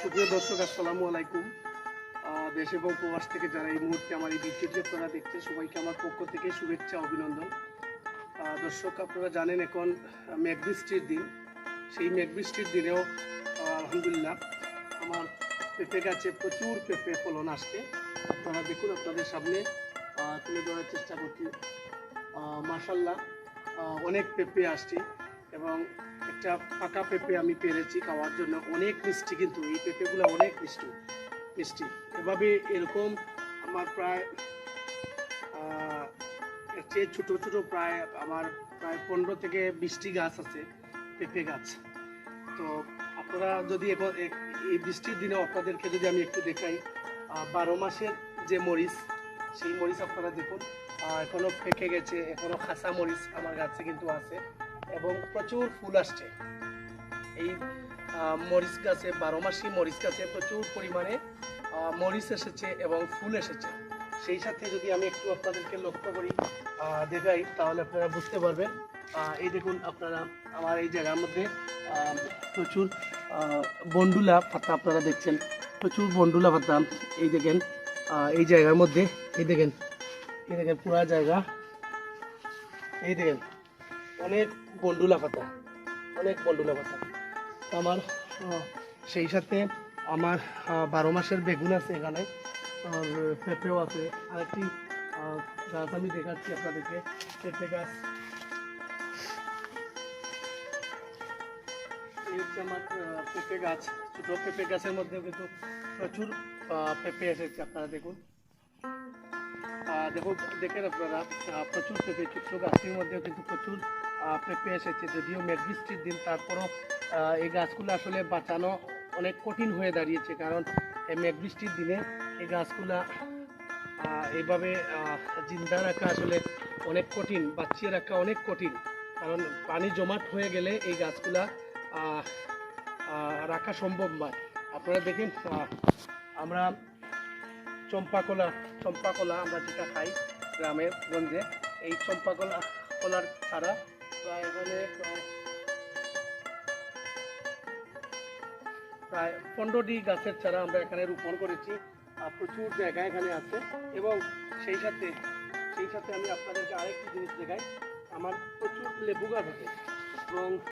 সুপ্রিয় দর্শক, আসসালামু আলাইকুম। দেশ এবং প্রবাস থেকে যারা এই মুহূর্তে আমার এই ভিডিওটি আপনারা দেখছেন, সবাইকে আমার পক্ষ থেকে শুভেচ্ছা অভিনন্দন। দর্শক, আপনারা জানেন এখন মেঘ বৃষ্টির দিন। সেই মেঘ বৃষ্টির দিনেও আলহামদুলিল্লাহ আমার পেঁপে গাছে প্রচুর পেঁপে ফলন আসছে। আপনারা দেখুন, আপনাদের সামনে তুলে ধরার চেষ্টা করছি। মাশাআল্লাহ অনেক পেঁপে আসছে এবং একটা পাকা পেঁপে আমি পেরেছি খাওয়ার জন্য। অনেক মিষ্টি, কিন্তু এই পেঁপেগুলো অনেক মিষ্টি মিষ্টি। এভাবে এরকম আমার প্রায় এর চেয়ে ছোটো ছোটো প্রায় 15 থেকে 20টি গাছ আছে, পেঁপে গাছ। তো আপনারা যদি এখন এই বৃষ্টির দিনে আপনাদেরকে যদি আমি একটু দেখাই, 12 মাসের যে মরিচ, সেই মরিচ আপনারা দেখুন এখনো পেকে গেছে, এখনো খাসা মরিচ আমার গাছে কিন্তু আছে এবং প্রচুর ফুল আসছে। এই মরিচ গাছে, 12 মাসি মরিচ গাছে প্রচুর পরিমাণে মরিচ এসেছে এবং ফুল এসেছে। সেই সাথে যদি আমি একটু আপনাদেরকে লক্ষ্য করি দেখাই, তাহলে আপনারা বুঝতে পারবেন। এই দেখুন আপনারা আমার এই জায়গার মধ্যে প্রচুর বন্ডুলা পাতা আপনারা দেখছেন, প্রচুর বন্ডুলা পাতা। এই দেখেন এই জায়গার মধ্যে, এই দেখেন পুরা জায়গা, এই দেখেন অনেক বন্ডুলা পাতা, অনেক বন্ডুলা পাতা আমার। সেই সাথে আমার 12 মাসের বেগুন আছে এখানে, আর পেঁপেও আছে। আরেকটি গাছ আমি দেখাচ্ছি আপনাদেরকে, পেঁপে গাছ। এই হচ্ছে আমার পেঁপে গাছ। ছোটো পেঁপে গাছের মধ্যেও কিন্তু প্রচুর পেঁপে এসেছে, আপনারা দেখুন। দেখেন আপনারা প্রচুর পেঁপে, ছোট্ট গাছটির মধ্যেও কিন্তু প্রচুর পেঁপে এসেছে। যদিও মেঘ বৃষ্টির দিন, তারপরও এই গাছগুলো আসলে বাঁচানো অনেক কঠিন হয়ে দাঁড়িয়েছে, কারণ এই মেঘ বৃষ্টির দিনে এই গাছগুলা এইভাবে জিন্দা রাখা আসলে অনেক কঠিন, বাঁচিয়ে রাখা অনেক কঠিন। কারণ পানি জমাট হয়ে গেলে এই গাছগুলা রাখা সম্ভব নয়। আপনারা দেখেন, আমরা চম্পা কলা আমরা যেটা খাই গ্রামের গঞ্জে, এই চম্পা কলার চারা প্রায় এখানে প্রায় 15টি গাছের চারা আমরা এখানে রোপণ করেছি। প্রচুর জায়গা এখানে আছে এবং সেই সাথে আমি আপনাদেরকে আরেকটি জিনিস দেখাই। আমার প্রচুর লেবু গাছ আছে এবং